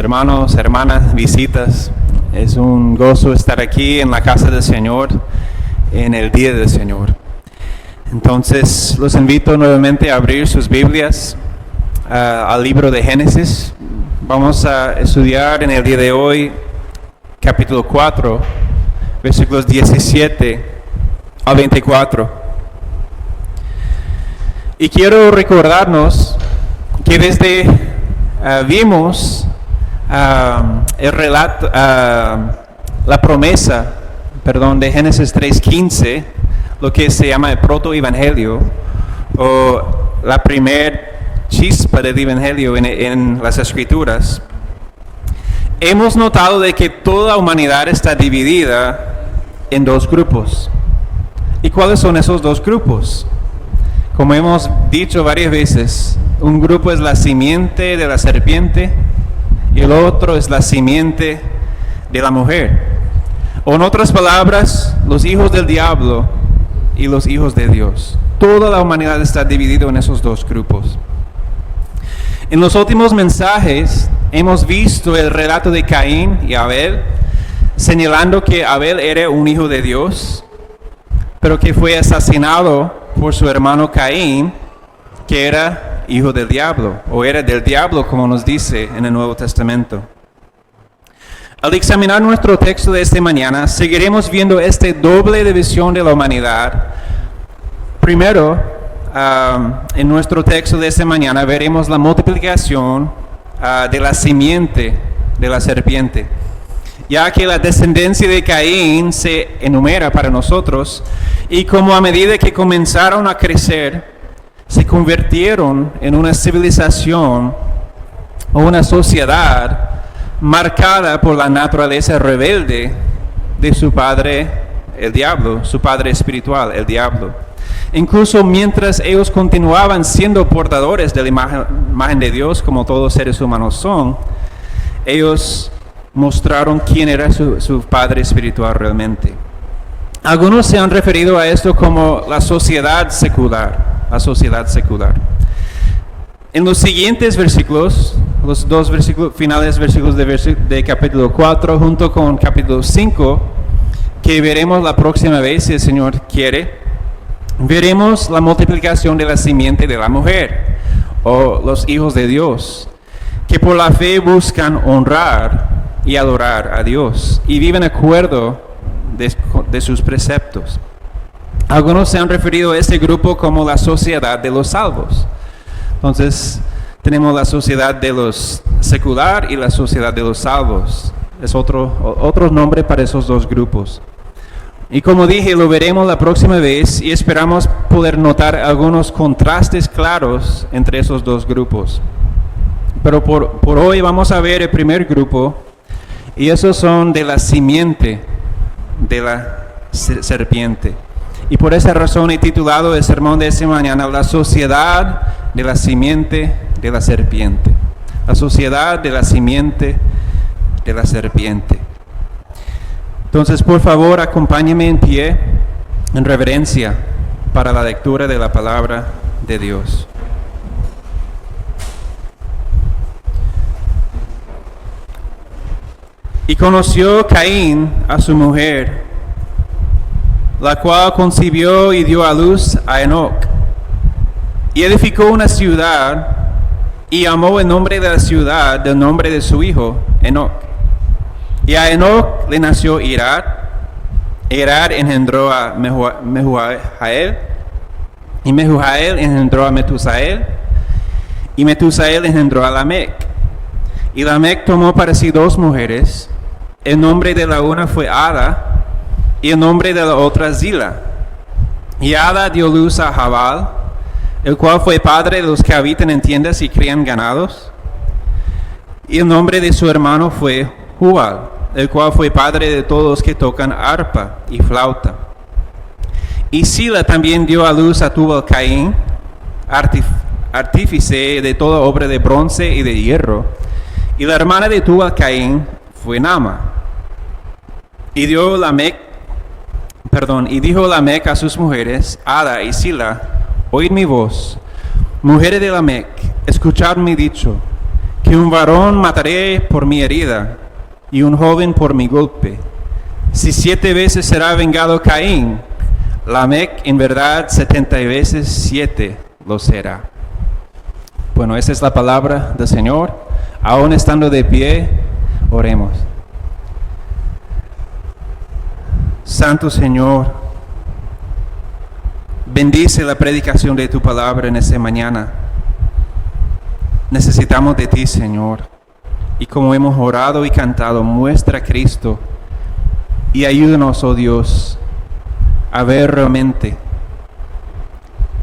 Hermanos, hermanas, visitas, es un gozo estar aquí en la casa del Señor, en el día del Señor. Entonces, los invito nuevamente a abrir sus Biblias al libro de Génesis. Vamos a estudiar en el día de hoy, capítulo 4, versículos 17 al 24. Y quiero recordarnos que desde vimos el relato, la promesa, de Génesis 3:15, lo que se llama el protoevangelio, o la primer chispa del evangelio en las escrituras. Hemos notado de que toda la humanidad está dividida en dos grupos. ¿Y cuáles son esos dos grupos? Como hemos dicho varias veces, un grupo es la simiente de la serpiente y el otro es la simiente de la mujer. O en otras palabras, los hijos del diablo y los hijos de Dios. Toda la humanidad está dividida en esos dos grupos. En los últimos mensajes hemos visto el relato de Caín y Abel, señalando que Abel era un hijo de Dios, pero que fue asesinado por su hermano Caín, que era hijo del diablo, o era del diablo, como nos dice en el Nuevo Testamento. Al examinar nuestro texto de esta mañana, seguiremos viendo esta doble división de la humanidad. Primero, en nuestro texto de esta mañana, veremos la multiplicación de la simiente de la serpiente, ya que la descendencia de Caín se enumera para nosotros, y como a medida que comenzaron a crecer, se convirtieron en una civilización o una sociedad marcada por la naturaleza rebelde de su padre, el diablo, su padre espiritual, el diablo. Incluso mientras ellos continuaban siendo portadores de la imagen de Dios, como todos seres humanos son, ellos mostraron quién era su padre espiritual realmente. Algunos se han referido a esto como la sociedad secular. En los siguientes versículos, los dos finales versículos de capítulo 4, junto con capítulo 5, que veremos la próxima vez, si el Señor quiere, veremos la multiplicación de la simiente de la mujer, o los hijos de Dios, que por la fe buscan honrar y adorar a Dios, y viven de acuerdo de sus preceptos. Algunos se han referido a este grupo como la sociedad de los salvos. Entonces, tenemos la sociedad de los secular y la sociedad de los salvos. Es otro nombre para esos dos grupos. Y como dije, lo veremos la próxima vez y esperamos poder notar algunos contrastes claros entre esos dos grupos. Pero por hoy vamos a ver el primer grupo, y esos son de la simiente de la serpiente. Y por esa razón he titulado el sermón de esta mañana, La sociedad de la simiente de la serpiente. La sociedad de la simiente de la serpiente. Entonces, por favor, acompáñeme en pie, en reverencia, para la lectura de la palabra de Dios. Y conoció Caín a su mujer, la cual concibió y dio a luz a Enoc. Y edificó una ciudad, y llamó el nombre de la ciudad del nombre de su hijo, Enoc. Y a Enoc le nació Irad. Irad engendró a Mehujael, y Mehujael engendró a Metusael, y Metusael engendró a Lamec. Y Lamec tomó para sí dos mujeres. El nombre de la una fue Ada, y el nombre de la otra Zila. Y Ada dio luz a Jabal, el cual fue padre de los que habitan en tiendas y crían ganados. Y el nombre de su hermano fue Jubal, el cual fue padre de todos los que tocan arpa y flauta. Y Zila también dio a luz a Tubal Caín, artífice de toda obra de bronce y de hierro. Y la hermana de Tubal Caín fue Nama. Y dijo Lamec a sus mujeres, Ada y Zila, oíd mi voz, mujeres de Lamec, escuchad mi dicho, que un varón mataré por mi herida, y un joven por mi golpe. Si 7 veces será vengado Caín, Lamec en verdad 70 veces 7 lo será. Bueno, esa es la palabra del Señor. Aún estando de pie, oremos. Santo Señor, bendice la predicación de tu palabra en esta mañana. Necesitamos de ti, Señor. Y como hemos orado y cantado, muestra a Cristo y ayúdanos, oh Dios, a ver realmente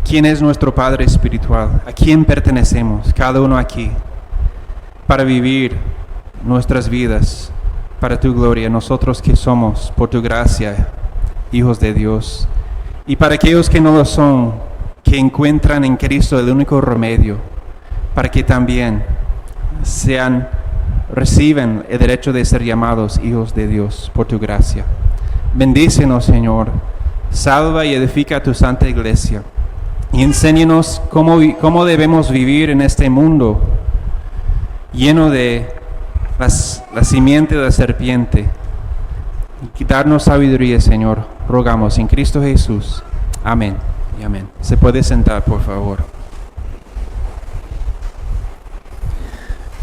quién es nuestro Padre espiritual, a quién pertenecemos, cada uno aquí, para vivir nuestras vidas para tu gloria, nosotros que somos, por tu gracia, hijos de Dios. Y para aquellos que no lo son, que encuentran en Cristo el único remedio, para que también reciben el derecho de ser llamados hijos de Dios por tu gracia. Bendícenos, Señor, salva y edifica tu santa iglesia, y enséñanos cómo debemos vivir en este mundo lleno de la simiente de la serpiente. Y darnos sabiduría, Señor, rogamos en Cristo Jesús. Amén y amén. Se puede sentar, por favor.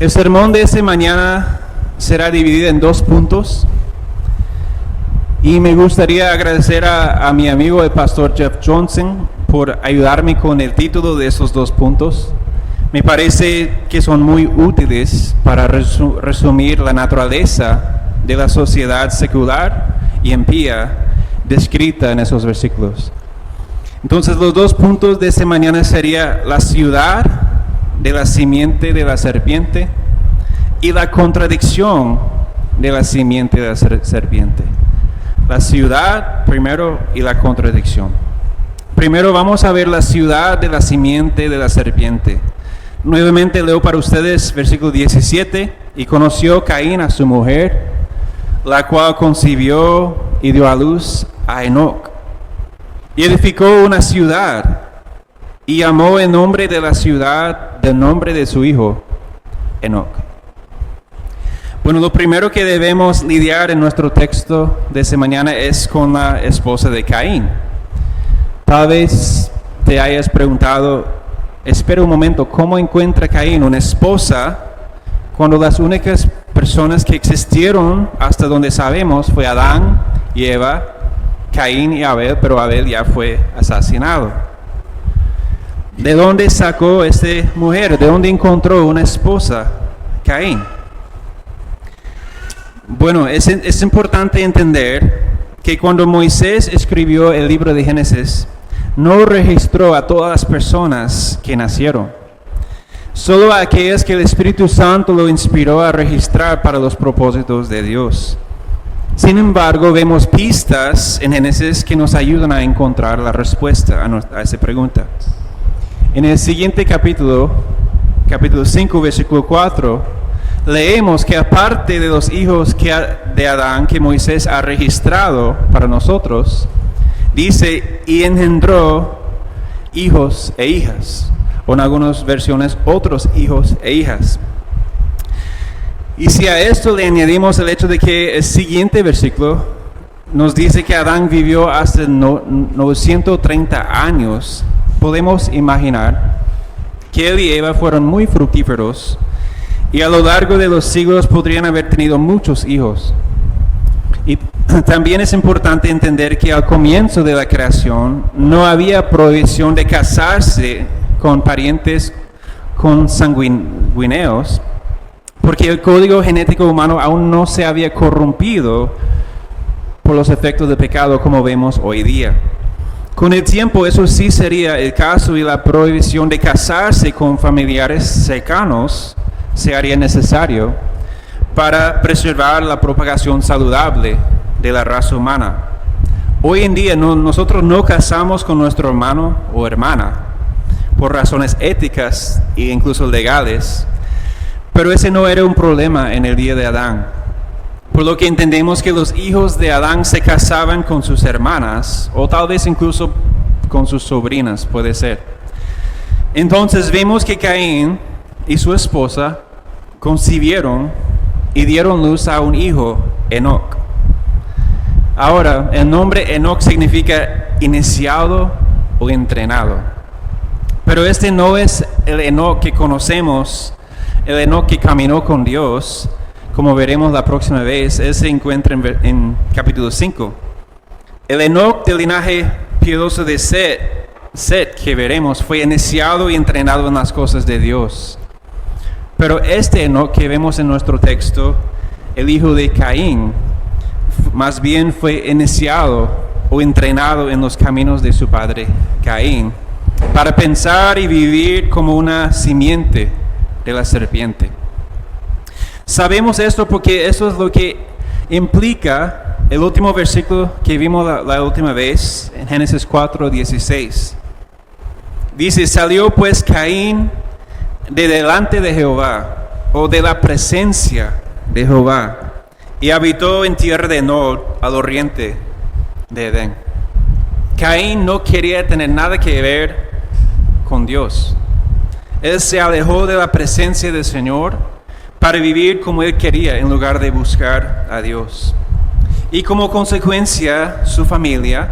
El sermón de esta mañana será dividido en 2 puntos. Y me gustaría agradecer a mi amigo el pastor Jeff Johnson por ayudarme con el título de esos 2 puntos. Me parece que son muy útiles para resumir la naturaleza de la sociedad secular y impía descrita en esos versículos. Entonces los 2 puntos de esta mañana sería la ciudad de la simiente de la serpiente y la contradicción de la simiente de la serpiente. La ciudad primero y la contradicción. Primero vamos a ver la ciudad de la simiente de la serpiente. Nuevamente leo para ustedes versículo 17. Y conoció Caín a su mujer, la cual concibió y dio a luz a Enoc. Y edificó una ciudad, y llamó el nombre de la ciudad del nombre de su hijo, Enoc. Bueno, lo primero que debemos lidiar en nuestro texto de esta mañana es con la esposa de Caín. Tal vez te hayas preguntado, espera un momento, ¿cómo encuentra Caín una esposa cuando las únicas personas que existieron hasta donde sabemos fue Adán y Eva, Caín y Abel, pero Abel ya fue asesinado? ¿De dónde sacó esta mujer? ¿De dónde encontró una esposa Caín? Bueno, es importante entender que cuando Moisés escribió el libro de Génesis, no registró a todas las personas que nacieron, solo a aquellas que el Espíritu Santo lo inspiró a registrar para los propósitos de Dios. Sin embargo, vemos pistas en Génesis que nos ayudan a encontrar la respuesta a esa pregunta. En el siguiente capítulo 5, versículo 4, leemos que aparte de los hijos de Adán que Moisés ha registrado para nosotros, dice, y engendró hijos e hijas, o en algunas versiones, otros hijos e hijas. Y si a esto le añadimos el hecho de que el siguiente versículo nos dice que Adán vivió hasta 930 años, podemos imaginar que él y Eva fueron muy fructíferos y a lo largo de los siglos podrían haber tenido muchos hijos. Y también es importante entender que al comienzo de la creación no había prohibición de casarse con parientes consanguíneos, porque el código genético humano aún no se había corrompido por los efectos del pecado como vemos hoy día. Con el tiempo eso sí sería el caso y la prohibición de casarse con familiares cercanos se haría necesario para preservar la propagación saludable de la raza humana. Hoy en día nosotros no casamos con nuestro hermano o hermana por razones éticas e incluso legales, pero ese no era un problema en el día de Adán. Por lo que entendemos que los hijos de Adán se casaban con sus hermanas o tal vez incluso con sus sobrinas, puede ser. Entonces vemos que Caín y su esposa concibieron y dieron luz a un hijo, Enoc. Ahora, el nombre Enoc significa iniciado o entrenado. Pero este no es el Enoc que conocemos, el Enoc que caminó con Dios, como veremos la próxima vez. Él se encuentra en capítulo 5. El Enoc del linaje piadoso de Set que veremos fue iniciado y entrenado en las cosas de Dios. Pero este Enoc que vemos en nuestro texto, el hijo de Caín, más bien fue iniciado o entrenado en los caminos de su padre Caín, para pensar y vivir como una simiente de la serpiente. Sabemos esto porque eso es lo que implica el último versículo que vimos la última vez, en Génesis 4:16. Dice, salió pues Caín de delante de Jehová, o de la presencia de Jehová, y habitó en tierra de Nod, al oriente de Edén. Caín no quería tener nada que ver con Dios. Él se alejó de la presencia del Señor para vivir como él quería en lugar de buscar a Dios. Y como consecuencia, su familia,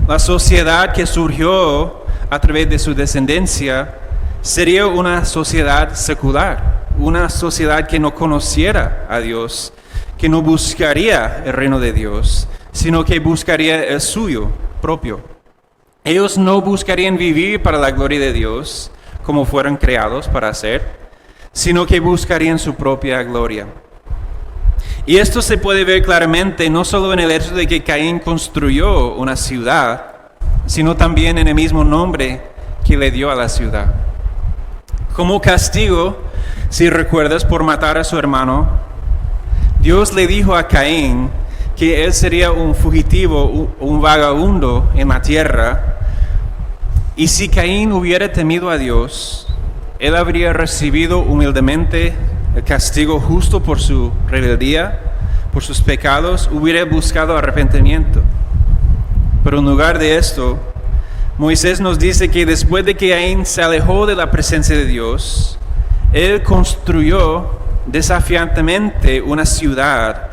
la sociedad que surgió a través de su descendencia, sería una sociedad secular, una sociedad que no conociera a Dios, que no buscaría el reino de Dios, sino que buscaría el suyo propio. Ellos no buscarían vivir para la gloria de Dios, como fueron creados para hacer, sino que buscarían su propia gloria. Y esto se puede ver claramente no solo en el hecho de que Caín construyó una ciudad, sino también en el mismo nombre que le dio a la ciudad. Como castigo, si recuerdas, por matar a su hermano, Dios le dijo a Caín que él sería un fugitivo, un vagabundo en la tierra, y si Caín hubiera temido a Dios, él habría recibido humildemente el castigo justo por su rebeldía, por sus pecados, hubiera buscado arrepentimiento. Pero en lugar de esto, Moisés nos dice que después de que Caín se alejó de la presencia de Dios, él construyó desafiantemente una ciudad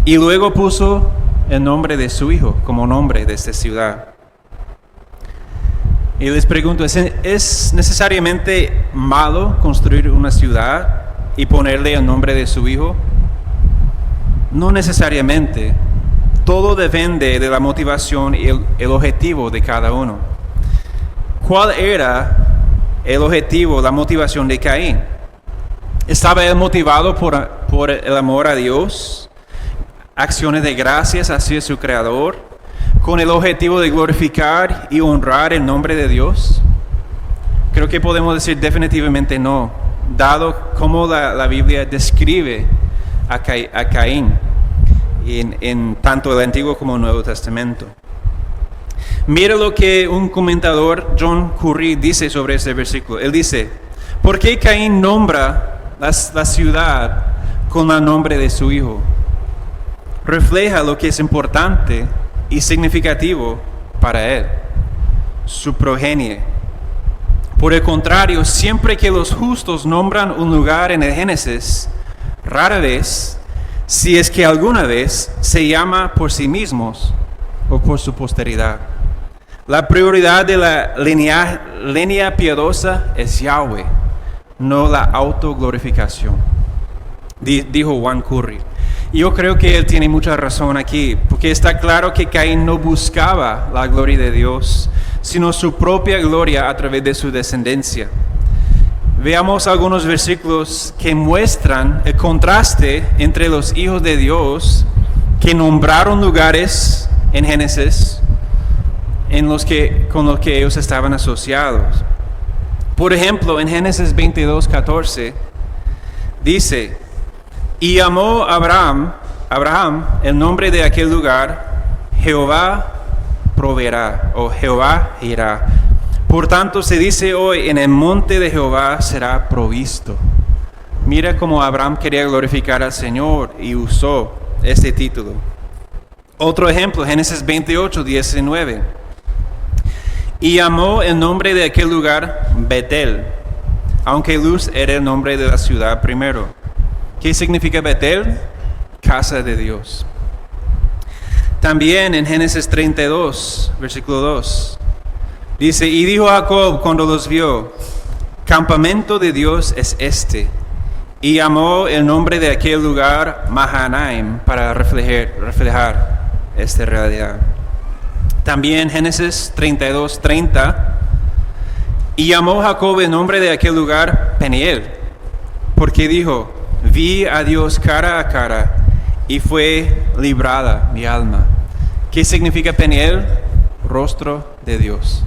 y luego puso el nombre de su hijo como nombre de esta ciudad. Y les pregunto, ¿es necesariamente malo construir una ciudad y ponerle el nombre de su hijo? No necesariamente. Todo depende de la motivación y el objetivo de cada uno. ¿Cuál era el objetivo, la motivación de Caín? ¿Estaba él motivado por el amor a Dios? ¿Acciones de gracias hacia su Creador? ¿Con el objetivo de glorificar y honrar el nombre de Dios? Creo que podemos decir definitivamente no, dado cómo la Biblia describe a Caín en tanto el Antiguo como el Nuevo Testamento. Mira lo que un comentador, John Curry, dice sobre este versículo. Él dice, ¿por qué Caín nombra la ciudad con el nombre de su hijo? Refleja lo que es importante y significativo para él, su progenie. Por el contrario, siempre que los justos nombran un lugar en el Génesis, rara vez, si es que alguna vez, se llama por sí mismos o por su posteridad. La prioridad de la línea piadosa es Yahweh, no la autoglorificación, dijo Juan Curry. Y yo creo que él tiene mucha razón aquí, porque está claro que Caín no buscaba la gloria de Dios, sino su propia gloria a través de su descendencia. Veamos algunos versículos que muestran el contraste entre los hijos de Dios que nombraron lugares en Génesis con los que ellos estaban asociados. Por ejemplo, en Génesis 22:14 dice, y llamó Abraham el nombre de aquel lugar, Jehová proveerá, o Jehová irá. Por tanto se dice hoy, en el monte de Jehová será provisto. Mira cómo Abraham quería glorificar al Señor y usó este título. Otro ejemplo, Génesis 28:19. Y llamó el nombre de aquel lugar Betel, aunque Luz era el nombre de la ciudad primero. ¿Qué significa Betel? Casa de Dios. También en Génesis 32, versículo 2, dice, y dijo Jacob cuando los vio, campamento de Dios es este, y llamó el nombre de aquel lugar Mahanaim para reflejar esta realidad. También Génesis 32:30, y llamó Jacob el nombre de aquel lugar Peniel, porque dijo, vi a Dios cara a cara, y fue librada mi alma. ¿Qué significa Peniel? Rostro de Dios.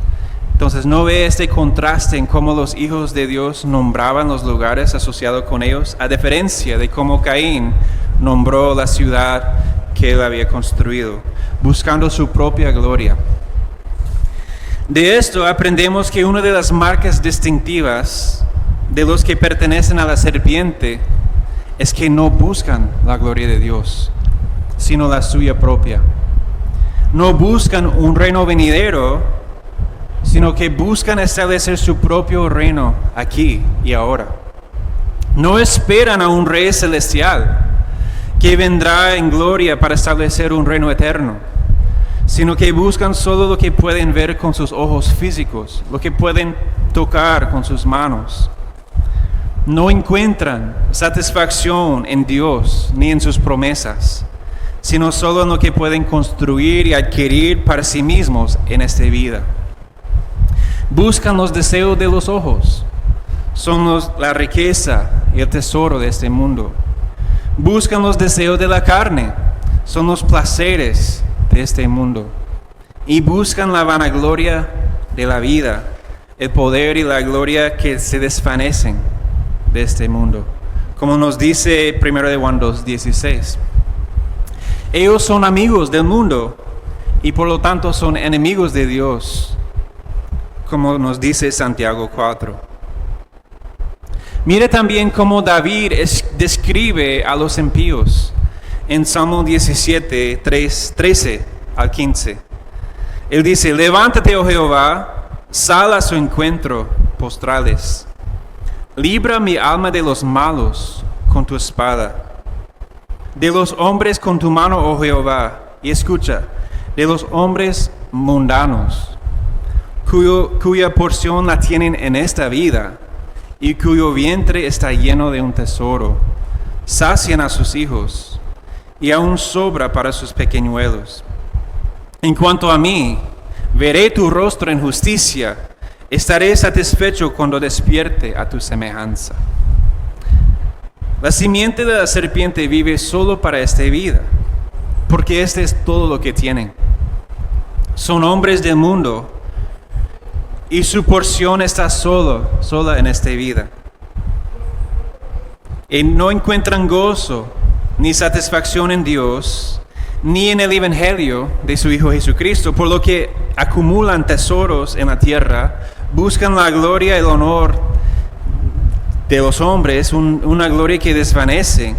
Entonces, ¿no ve este contraste en cómo los hijos de Dios nombraban los lugares asociados con ellos? A diferencia de cómo Caín nombró la ciudad que él había construido, buscando su propia gloria. De esto aprendemos que una de las marcas distintivas de los que pertenecen a la serpiente es que no buscan la gloria de Dios, sino la suya propia. No buscan un reino venidero, sino que buscan establecer su propio reino aquí y ahora. No esperan a un rey celestial que vendrá en gloria para establecer un reino eterno, sino que buscan solo lo que pueden ver con sus ojos físicos, lo que pueden tocar con sus manos. No encuentran satisfacción en Dios ni en sus promesas, sino solo en lo que pueden construir y adquirir para sí mismos en esta vida. Buscan los deseos de los ojos, son la riqueza y el tesoro de este mundo. Buscan los deseos de la carne, son los placeres de este mundo. Y buscan la vanagloria de la vida, el poder y la gloria que se desvanecen de este mundo. Como nos dice 1 Juan 2:16. Ellos son amigos del mundo y por lo tanto son enemigos de Dios, como nos dice Santiago 4. Mire también cómo David describe a los impíos en Salmo 17, 13 al 15. Él dice, levántate, oh Jehová, sal a su encuentro, postrales. Libra mi alma de los malos con tu espada, de los hombres con tu mano, oh Jehová, y escucha, de los hombres mundanos, cuya porción la tienen en esta vida, y cuyo vientre está lleno de un tesoro. Sacian a sus hijos, y aún sobra para sus pequeñuelos. En cuanto a mí, veré tu rostro en justicia, estaré satisfecho cuando despierte a tu semejanza. La simiente de la serpiente vive solo para esta vida, porque este es todo lo que tienen. Son hombres del mundo, y su porción está sola en esta vida. Y no encuentran gozo ni satisfacción en Dios, ni en el Evangelio de su Hijo Jesucristo, por lo que acumulan tesoros en la tierra, buscan la gloria y el honor de los hombres, una gloria que desvanece.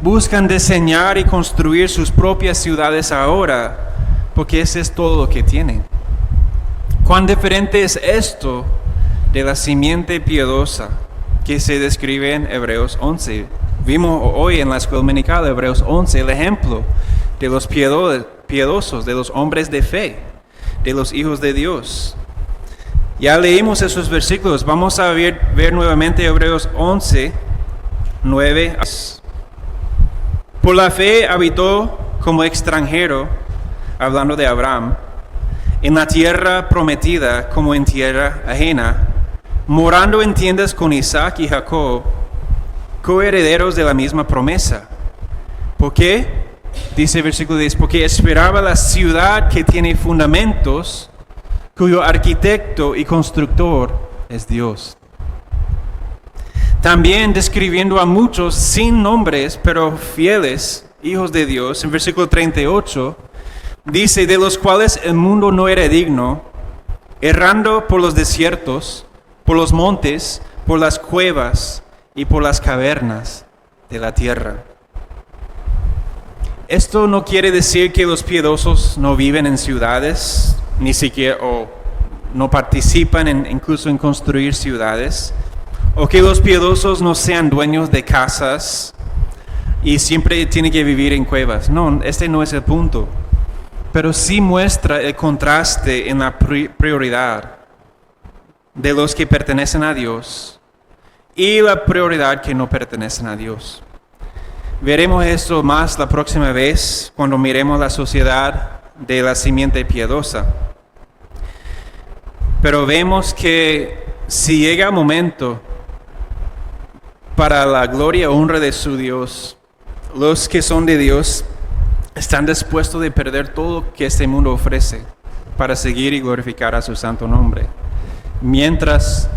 Buscan diseñar y construir sus propias ciudades ahora, porque ese es todo lo que tienen. ¿Cuán diferente es esto de la simiente piadosa que se describe en Hebreos 11? Vimos hoy en la escuela dominical de Hebreos 11 el ejemplo de los piadosos, de los hombres de fe, de los hijos de Dios. Ya leímos esos versículos, vamos a ver nuevamente Hebreos 11, 9. Por la fe habitó como extranjero, hablando de Abraham, en la tierra prometida como en tierra ajena, morando en tiendas con Isaac y Jacob, coherederos de la misma promesa. ¿Por qué? Dice el versículo 10, porque esperaba la ciudad que tiene fundamentos, cuyo arquitecto y constructor es Dios. También describiendo a muchos sin nombres, pero fieles, hijos de Dios, en versículo 38, dice, de los cuales el mundo no era digno, errando por los desiertos, por los montes, por las cuevas y por las cavernas de la tierra. Esto no quiere decir que los piadosos no viven en ciudades, ni siquiera o no participan incluso en construir ciudades, O que los piadosos no sean dueños de casas y siempre tienen que vivir en cuevas. No, este no es el punto. Pero sí muestra el contraste en la prioridad de los que pertenecen a Dios y la prioridad que no pertenecen a Dios. Veremos esto más la próxima vez cuando miremos la sociedad de la simiente piadosa. Pero vemos que si llega el momento para la gloria y honra de su Dios, los que son de Dios están dispuestos de perder todo lo que este mundo ofrece para seguir y glorificar a su santo nombre. Mientras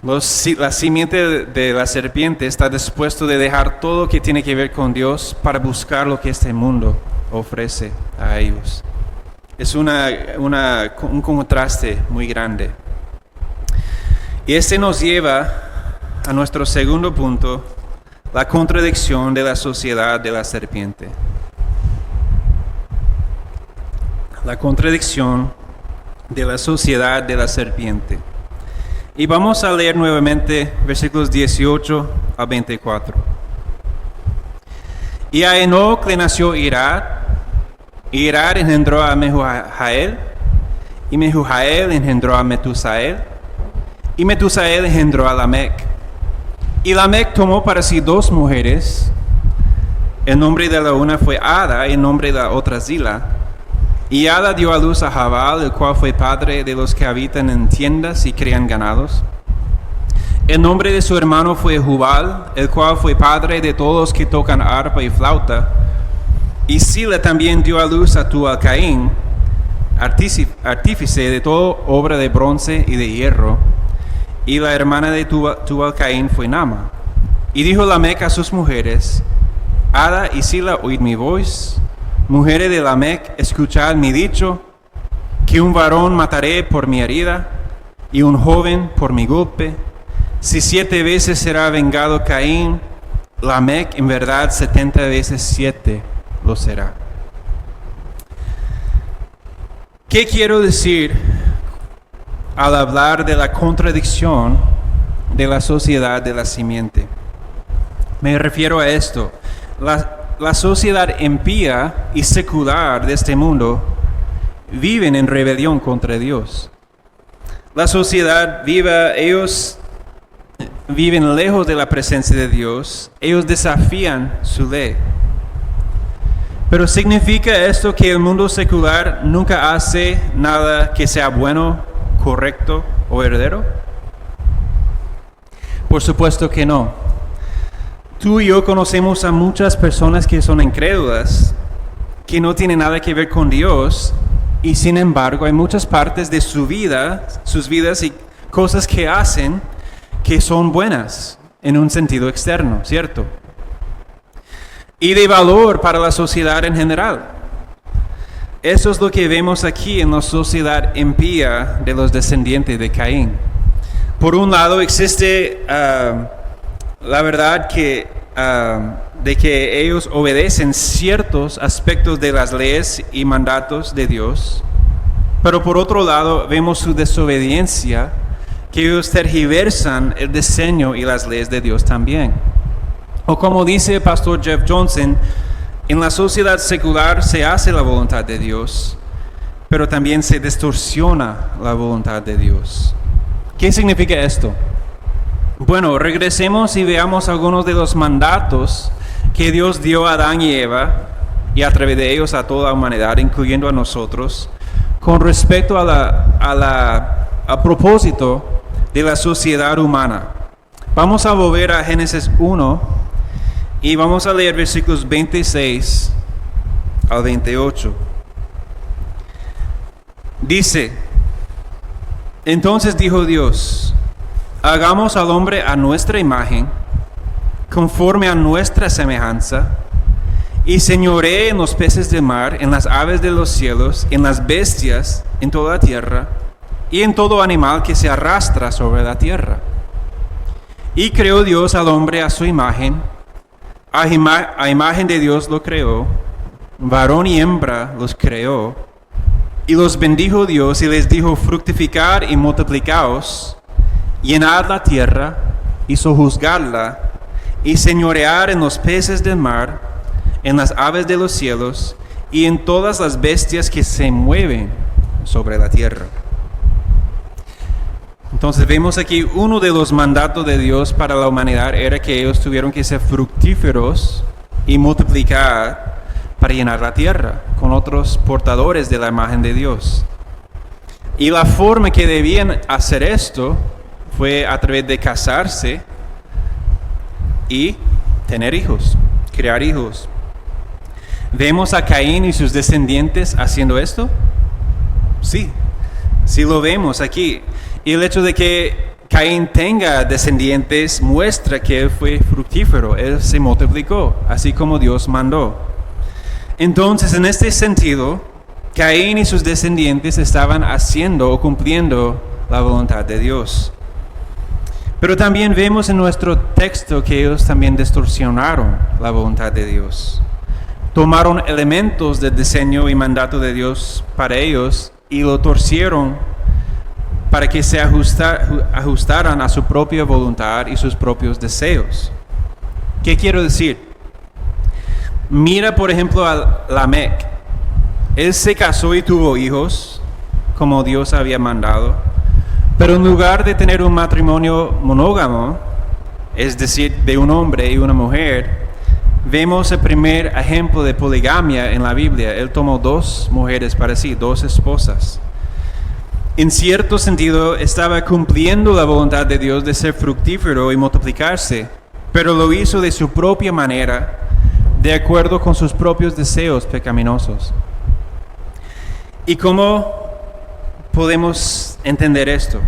la simiente de la serpiente está dispuesto de dejar todo lo que tiene que ver con Dios para buscar lo que este mundo ofrece a ellos. Es un contraste muy grande. Y este nos lleva a nuestro segundo punto, la contradicción de la sociedad de la serpiente. La contradicción de la sociedad de la serpiente. Y vamos a leer nuevamente versículos 18 a 24. Y a Enoc le nació Irad, y Irad engendró a Mehujael, y Mehujael engendró a Metusael, y Metusael engendró a Lamec. Y Lamec tomó para sí 2 mujeres, el nombre de la una fue Ada, y el nombre de la otra Zila. Y Ada dio a luz a Jabal, el cual fue padre de los que habitan en tiendas y crían ganados. El nombre de su hermano fue Jubal, el cual fue padre de todos los que tocan arpa y flauta. Y Sila también dio a luz a Tual-Caín, artífice de toda obra de bronce y de hierro. Y la hermana de Tual-Caín fue Nama. Y dijo Lamec a sus mujeres: Ada y Sila, oíd mi voz. Mujeres de Lamec, escuchad mi dicho, que un varón mataré por mi herida, y un joven por mi golpe. Si 7 veces será vengado Caín, Lamec en verdad 70 veces 7 lo será. ¿Qué quiero decir al hablar de la contradicción de la sociedad de la simiente? Me refiero a esto. La sociedad impía y secular de este mundo viven en rebelión contra Dios. La sociedad ellos viven lejos de la presencia de Dios, ellos desafían su ley. Pero ¿significa esto que el mundo secular nunca hace nada que sea bueno, correcto o verdadero? Por supuesto que no. Tú y yo conocemos a muchas personas que son incrédulas, que no tienen nada que ver con Dios, y sin embargo hay muchas partes de sus vidas y cosas que hacen que son buenas en un sentido externo, ¿cierto? Y de valor para la sociedad en general. Eso es lo que vemos aquí en la sociedad impía de los descendientes de Caín. Por un lado existe la verdad de que ellos obedecen ciertos aspectos de las leyes y mandatos de Dios, pero por otro lado vemos su desobediencia, que ellos tergiversan el diseño y las leyes de Dios también. O como dice el pastor Jeff Johnson, en la sociedad secular se hace la voluntad de Dios, pero también se distorsiona la voluntad de Dios. ¿Qué significa esto? Bueno, regresemos y veamos algunos de los mandatos que Dios dio a Adán y Eva, y a través de ellos a toda la humanidad, incluyendo a nosotros, con respecto al propósito de la sociedad humana. Vamos a volver a Génesis 1 y vamos a leer versículos 26 al 28. Dice: Entonces dijo Dios: hagamos al hombre a nuestra imagen, conforme a nuestra semejanza, y señoree en los peces del mar, en las aves de los cielos, en las bestias, en toda la tierra, y en todo animal que se arrastra sobre la tierra. Y creó Dios al hombre a su imagen, a imagen de Dios lo creó, varón y hembra los creó, y los bendijo Dios y les dijo: fructificad y multiplicaos, llenad la tierra y sojuzgarla, y señorear en los peces del mar, en las aves de los cielos, y en todas las bestias que se mueven sobre la tierra. Entonces vemos aquí uno de los mandatos de Dios para la humanidad era que ellos tuvieron que ser fructíferos y multiplicar para llenar la tierra con otros portadores de la imagen de Dios. Y la forma que debían hacer esto fue a través de casarse y tener hijos, crear hijos. ¿Vemos a Caín y sus descendientes haciendo esto? Sí lo vemos aquí. Y el hecho de que Caín tenga descendientes muestra que él fue fructífero, él se multiplicó, así como Dios mandó. Entonces, en este sentido, Caín y sus descendientes estaban haciendo o cumpliendo la voluntad de Dios. Pero también vemos en nuestro texto que ellos también distorsionaron la voluntad de Dios. Tomaron elementos del diseño y mandato de Dios para ellos y lo torcieron para que se ajustaran a su propia voluntad y sus propios deseos. ¿Qué quiero decir? Mira, por ejemplo, a Lamec. Él se casó y tuvo hijos, como Dios había mandado, pero en lugar de tener un matrimonio monógamo, es decir, de un hombre y una mujer, vemos el primer ejemplo de poligamia en la Biblia. Él tomó 2 mujeres para sí, 2 esposas. En cierto sentido, estaba cumpliendo la voluntad de Dios de ser fructífero y multiplicarse, pero lo hizo de su propia manera, de acuerdo con sus propios deseos pecaminosos. ¿Y cómo podemos entender esto?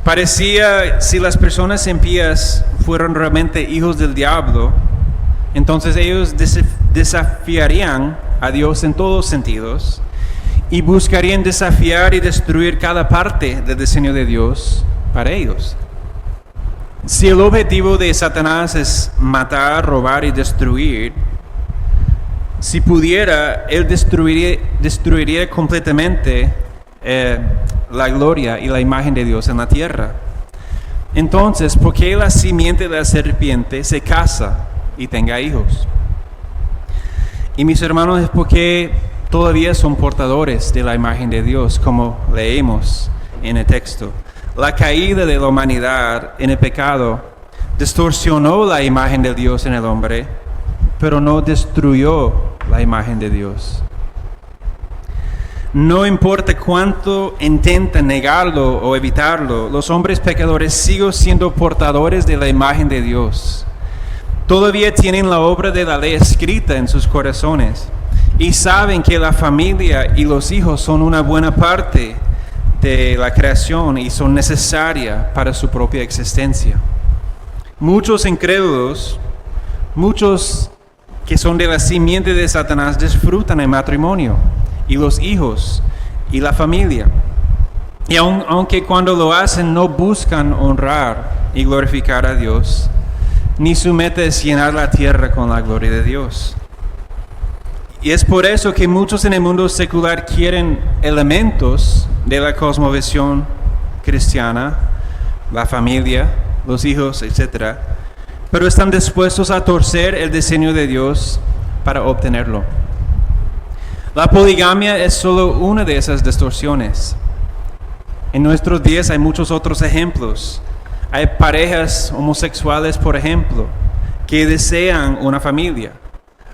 Parecía, si las personas impías fueron realmente hijos del diablo, entonces ellos desafiarían a Dios en todos sentidos y buscarían desafiar y destruir cada parte del diseño de Dios para ellos. Si el objetivo de Satanás es matar, robar y destruir, si pudiera, él destruiría completamente la gloria y la imagen de Dios en la tierra. Entonces, ¿por qué la simiente de la serpiente se casa y tenga hijos? Y mis hermanos, es porque todavía son portadores de la imagen de Dios, como leemos en el texto. La caída de la humanidad en el pecado distorsionó la imagen de Dios en el hombre, pero no destruyó la imagen de Dios. No importa cuánto intentan negarlo o evitarlo, los hombres pecadores siguen siendo portadores de la imagen de Dios. Todavía tienen la obra de la ley escrita en sus corazones y saben que la familia y los hijos son una buena parte de la creación y son necesarias para su propia existencia. Muchos incrédulos, muchos que son de la simiente de Satanás, disfrutan el matrimonio y los hijos y la familia. Y aunque cuando lo hacen no buscan honrar y glorificar a Dios, ni su meta es llenar la tierra con la gloria de Dios. Y es por eso que muchos en el mundo secular quieren elementos de la cosmovisión cristiana, la familia, los hijos, etc., pero están dispuestos a torcer el diseño de Dios para obtenerlo. La poligamia es solo una de esas distorsiones. En nuestros días hay muchos otros ejemplos. Hay parejas homosexuales, por ejemplo, que desean una familia,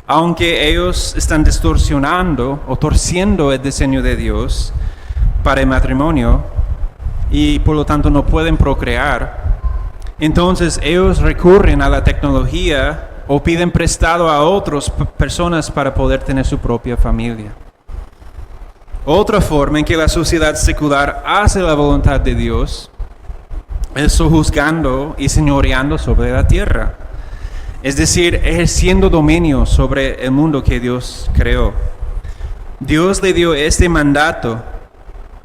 aunque ellos están distorsionando o torciendo el diseño de Dios para el matrimonio y por lo tanto no pueden procrear. Entonces ellos recurren a la tecnología o piden prestado a otras personas para poder tener su propia familia. Otra forma en que la sociedad secular hace la voluntad de Dios es sojuzgando y señoreando sobre la tierra, es decir, ejerciendo dominio sobre el mundo que Dios creó. Dios le dio este mandato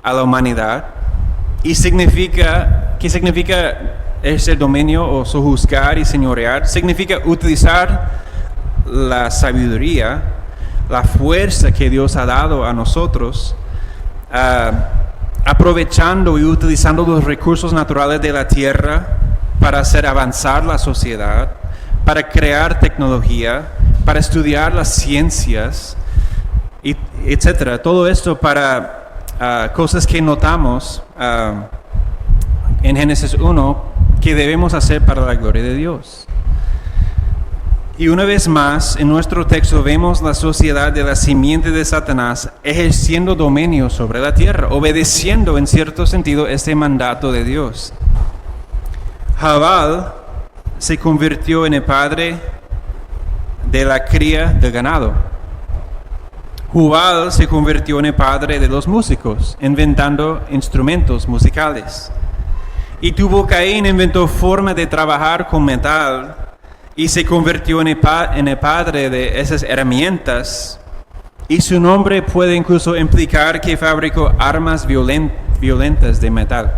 a la humanidad y ¿qué significa ejercer dominio o sojuzgar y señorear? Significa utilizar la sabiduría, la fuerza que Dios ha dado a nosotros, aprovechando y utilizando los recursos naturales de la tierra para hacer avanzar la sociedad, para crear tecnología, para estudiar las ciencias, etc. Todo esto para cosas que notamos en Génesis 1 que debemos hacer para la gloria de Dios. Y una vez más, en nuestro texto vemos la sociedad de la simiente de Satanás ejerciendo dominio sobre la tierra, obedeciendo en cierto sentido este mandato de Dios. Jabal se convirtió en el padre de la cría del ganado. Jubal se convirtió en el padre de los músicos, inventando instrumentos musicales. Y Tubal-Caín inventó forma de trabajar con metal y se convirtió en el padre de esas herramientas. Y su nombre puede incluso implicar que fabricó armas violentas de metal.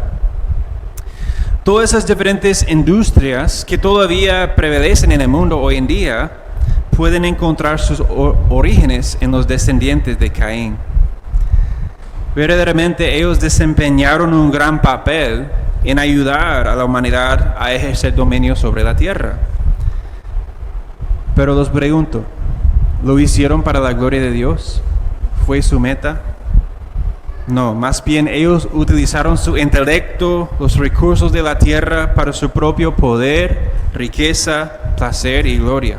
Todas esas diferentes industrias que todavía prevalecen en el mundo hoy en día pueden encontrar sus orígenes en los descendientes de Caín. Verdaderamente ellos desempeñaron un gran papel en ayudar a la humanidad a ejercer dominio sobre la tierra. Pero los pregunto, ¿lo hicieron para la gloria de Dios? ¿Fue su meta? No, más bien ellos utilizaron su intelecto, los recursos de la tierra para su propio poder, riqueza, placer y gloria.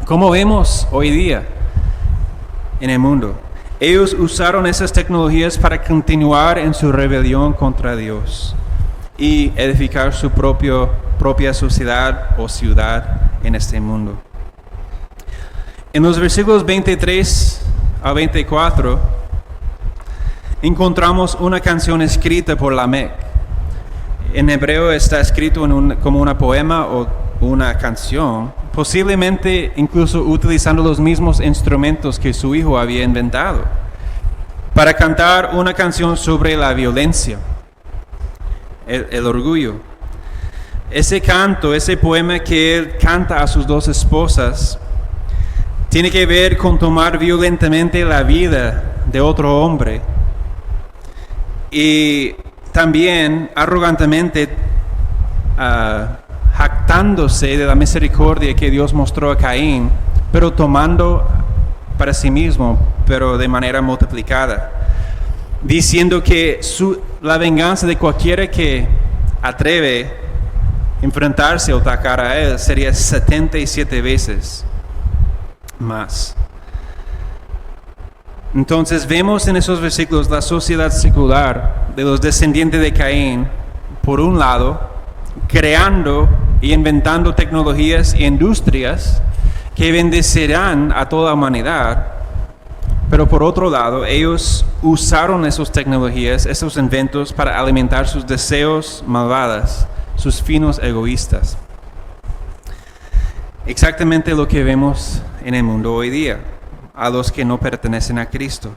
Como vemos hoy día en el mundo, ellos usaron esas tecnologías para continuar en su rebelión contra Dios y edificar su propia sociedad o ciudad en este mundo. En los versículos 23 a 24 encontramos una canción escrita por Lamec. En hebreo está escrito como una poema o una canción, posiblemente incluso utilizando los mismos instrumentos que su hijo había inventado, para cantar una canción sobre la violencia, el orgullo. Ese canto, ese poema que él canta a sus dos esposas, tiene que ver con tomar violentamente la vida de otro hombre y también arrogantemente jactándose de la misericordia que Dios mostró a Caín, pero tomando para sí mismo, pero de manera multiplicada, diciendo que la venganza de cualquiera que atreve a enfrentarse o atacar a él sería 77 veces más. Entonces vemos en esos versículos la sociedad secular de los descendientes de Caín, por un lado, creando y inventando tecnologías e industrias que bendecirán a toda la humanidad, pero por otro lado, ellos usaron esas tecnologías, esos inventos para alimentar sus deseos malvados, sus fines egoístas. Exactamente lo que vemos en el mundo hoy día, a los que no pertenecen a Cristo.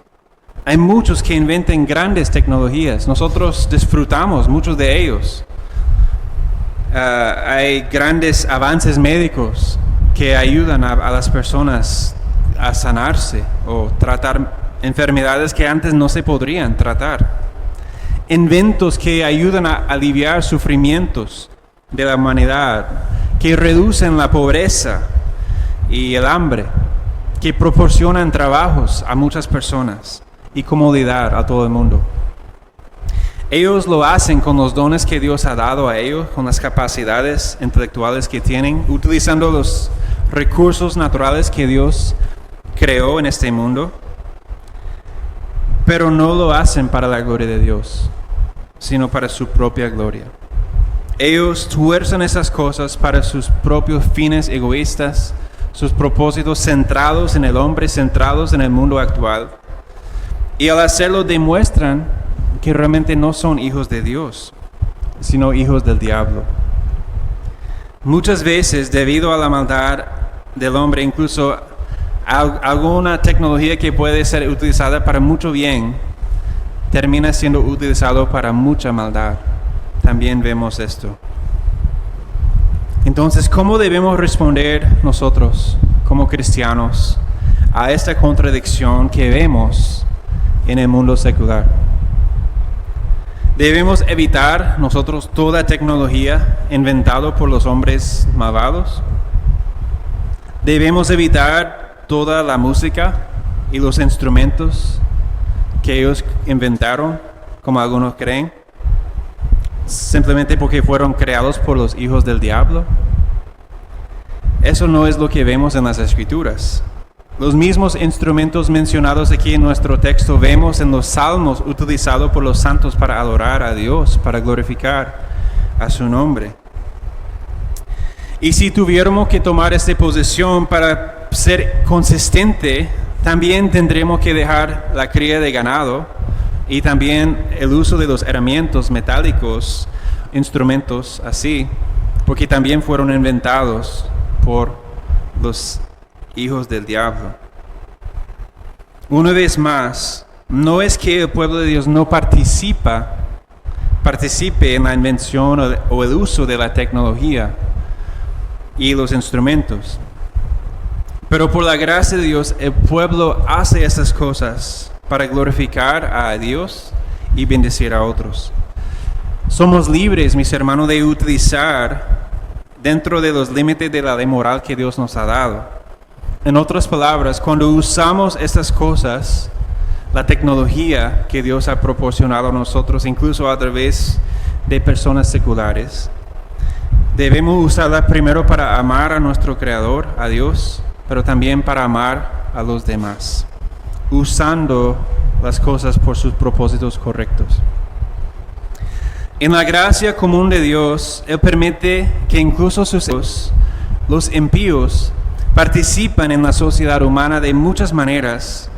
Hay muchos que inventan grandes tecnologías, nosotros disfrutamos muchos de ellos. Hay grandes avances médicos que ayudan a las personas a sanarse o tratar enfermedades que antes no se podrían tratar. Inventos que ayudan a aliviar sufrimientos de la humanidad, que reducen la pobreza y el hambre, que proporcionan trabajos a muchas personas y comodidad a todo el mundo. Ellos lo hacen con los dones que Dios ha dado a ellos, con las capacidades intelectuales que tienen, utilizando los recursos naturales que Dios creó en este mundo, pero no lo hacen para la gloria de Dios, sino para su propia gloria. Ellos tuercen esas cosas para sus propios fines egoístas, sus propósitos centrados en el hombre, centrados en el mundo actual. Y al hacerlo demuestran que realmente no son hijos de Dios, sino hijos del diablo. Muchas veces, debido a la maldad del hombre, incluso alguna tecnología que puede ser utilizada para mucho bien, termina siendo utilizado para mucha maldad. También vemos esto. Entonces, ¿cómo debemos responder nosotros como cristianos a esta contradicción que vemos en el mundo secular? Debemos evitar nosotros toda tecnología inventada por los hombres malvados. Debemos evitar toda la música y los instrumentos que ellos inventaron, como algunos creen, simplemente porque fueron creados por los hijos del diablo. Eso no es lo que vemos en las Escrituras. Los mismos instrumentos mencionados aquí en nuestro texto vemos en los salmos utilizados por los santos para adorar a Dios, para glorificar a su nombre. Y si tuviéramos que tomar esta posición para ser consistente, también tendremos que dejar la cría de ganado y también el uso de los herramientas metálicos, instrumentos así, porque también fueron inventados por los hijos del diablo. Una vez más, no es que el pueblo de Dios no participe en la invención o el uso de la tecnología y los instrumentos. Pero por la gracia de Dios, el pueblo hace esas cosas para glorificar a Dios y bendecir a otros. Somos libres, mis hermanos, de utilizar dentro de los límites de la ley moral que Dios nos ha dado. En otras palabras, cuando usamos estas cosas, la tecnología que Dios ha proporcionado a nosotros, incluso a través de personas seculares, debemos usarla primero para amar a nuestro Creador, a Dios, pero también para amar a los demás, usando las cosas por sus propósitos correctos. En la gracia común de Dios, Él permite que incluso sus hijos, los impíos, participan en la sociedad humana de muchas maneras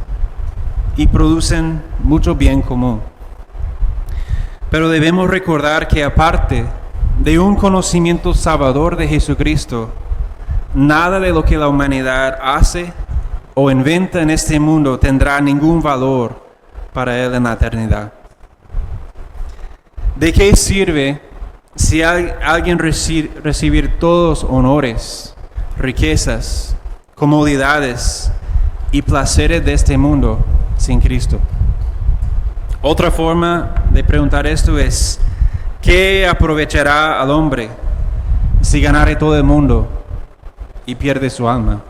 y producen mucho bien común. Pero debemos recordar que aparte de un conocimiento salvador de Jesucristo, nada de lo que la humanidad hace o inventa en este mundo tendrá ningún valor para Él en la eternidad. ¿De qué sirve si alguien recibir todos los honores, riquezas, comodidades y placeres de este mundo sin Cristo? Otra forma de preguntar esto es: ¿qué aprovechará al hombre si ganare todo el mundo y pierde su alma?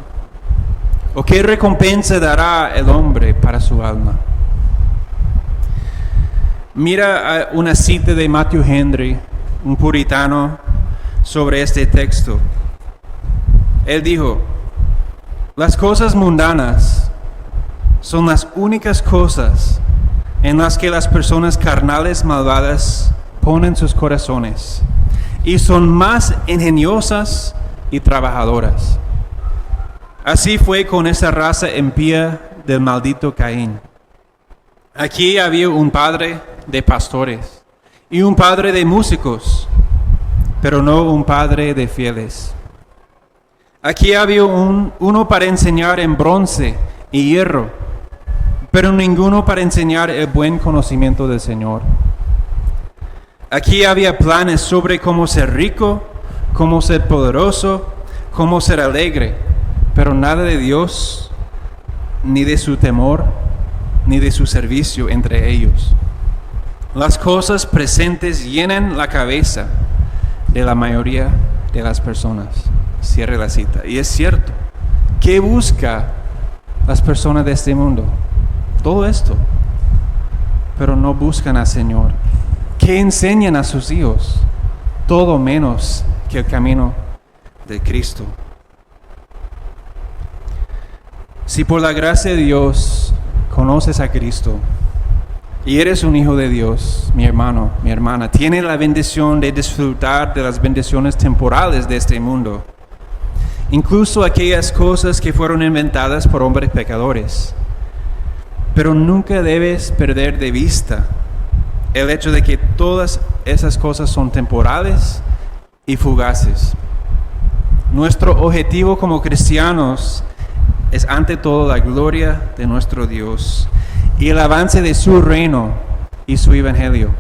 ¿O qué recompensa dará el hombre para su alma? Mira una cita de Matthew Henry, un puritano, sobre este texto. Él dijo: las cosas mundanas son las únicas cosas en las que las personas carnales malvadas ponen sus corazones y son más ingeniosas y trabajadoras. Así fue con esa raza impía del maldito Caín. Aquí había un padre de pastores y un padre de músicos, pero no un padre de fieles. Aquí había uno para enseñar en bronce y hierro, pero ninguno para enseñar el buen conocimiento del Señor. Aquí había planes sobre cómo ser rico, cómo ser poderoso, cómo ser alegre, pero nada de Dios, ni de su temor, ni de su servicio entre ellos. Las cosas presentes llenan la cabeza de la mayoría de las personas. Cierre la cita. Y es cierto. ¿Qué busca las personas de este mundo? Todo esto. Pero no buscan al Señor. ¿Qué enseñan a sus hijos? Todo menos que el camino de Cristo. Si por la gracia de Dios conoces a Cristo y eres un hijo de Dios, mi hermano, mi hermana, tienes la bendición de disfrutar de las bendiciones temporales de este mundo, incluso aquellas cosas que fueron inventadas por hombres pecadores. Pero nunca debes perder de vista el hecho de que todas esas cosas son temporales y fugaces. Nuestro objetivo como cristianos es ante todo la gloria de nuestro Dios y el avance de su reino y su evangelio.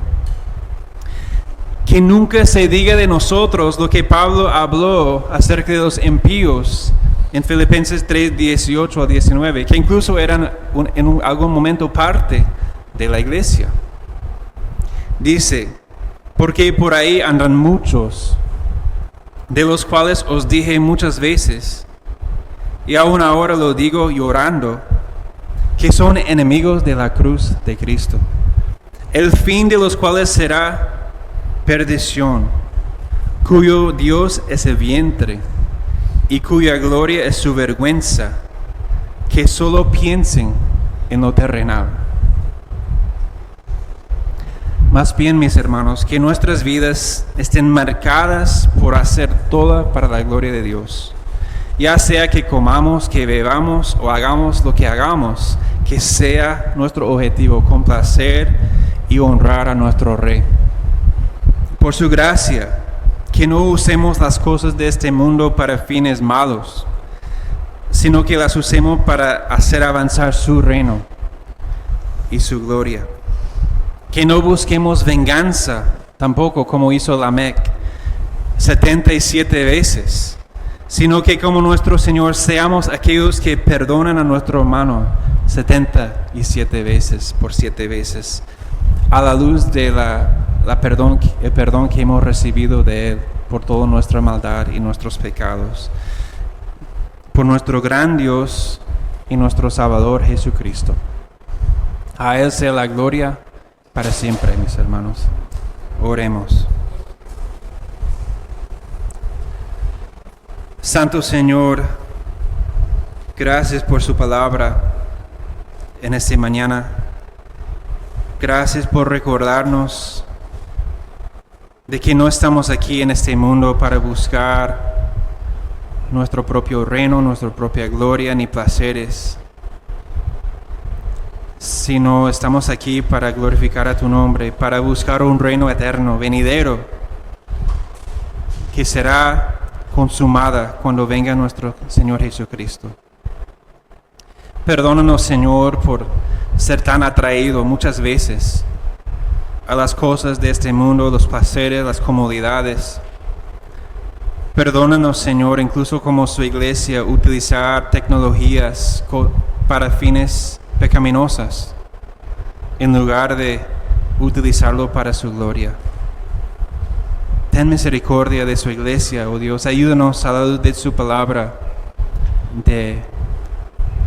Que nunca se diga de nosotros lo que Pablo habló acerca de los impíos en Filipenses 3, 18 a 19, que incluso eran en algún momento parte de la iglesia. Dice, porque por ahí andan muchos, de los cuales os dije muchas veces, y aún ahora lo digo llorando, que son enemigos de la cruz de Cristo, el fin de los cuales será perdición, cuyo Dios es el vientre, y cuya gloria es su vergüenza, que solo piensen en lo terrenal. Más bien, mis hermanos, que nuestras vidas estén marcadas por hacer todo para la gloria de Dios. Ya sea que comamos, que bebamos o hagamos lo que hagamos, que sea nuestro objetivo complacer y honrar a nuestro Rey. Por su gracia, que no usemos las cosas de este mundo para fines malos, sino que las usemos para hacer avanzar su reino y su gloria. Que no busquemos venganza tampoco como hizo Lamec 77 veces, sino que como nuestro Señor seamos aquellos que perdonan a nuestro hermano 77 veces por 7 veces, a la luz de el perdón que hemos recibido de Él por toda nuestra maldad y nuestros pecados, por nuestro gran Dios y nuestro Salvador Jesucristo. A Él sea la gloria para siempre, mis hermanos. Oremos. Santo Señor, gracias por su palabra en esta mañana. Gracias por recordarnos de que no estamos aquí en este mundo para buscar nuestro propio reino, nuestra propia gloria ni placeres, sino estamos aquí para glorificar a tu nombre, para buscar un reino eterno, venidero, que será consumada cuando venga nuestro Señor Jesucristo. Perdónanos, Señor, por ser tan atraído muchas veces a las cosas de este mundo, los placeres, las comodidades. Perdónanos, Señor, incluso como su iglesia, utilizar tecnologías para fines pecaminosas, en lugar de utilizarlo para su gloria. Ten misericordia de su iglesia, oh Dios. Ayúdanos a la luz de su palabra de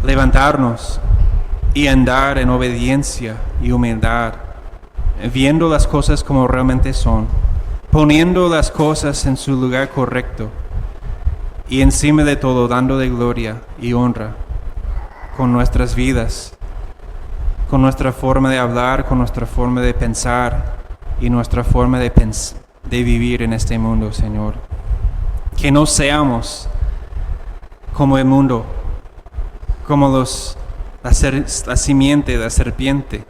levantarnos y andar en obediencia y humildad, viendo las cosas como realmente son, poniendo las cosas en su lugar correcto y encima de todo dándole gloria y honra con nuestras vidas, con nuestra forma de hablar, con nuestra forma de pensar y nuestra forma de vivir en este mundo, Señor. Que no seamos como el mundo, como la simiente de la serpiente,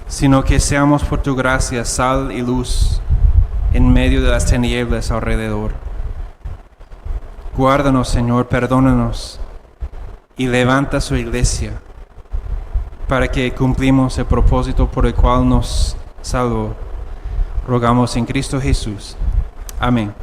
sino que seamos por tu gracia sal y luz en medio de las tinieblas alrededor. Guárdanos, Señor, perdónanos y levanta su iglesia para que cumplimos el propósito por el cual nos salvó. Rogamos en Cristo Jesús. Amén.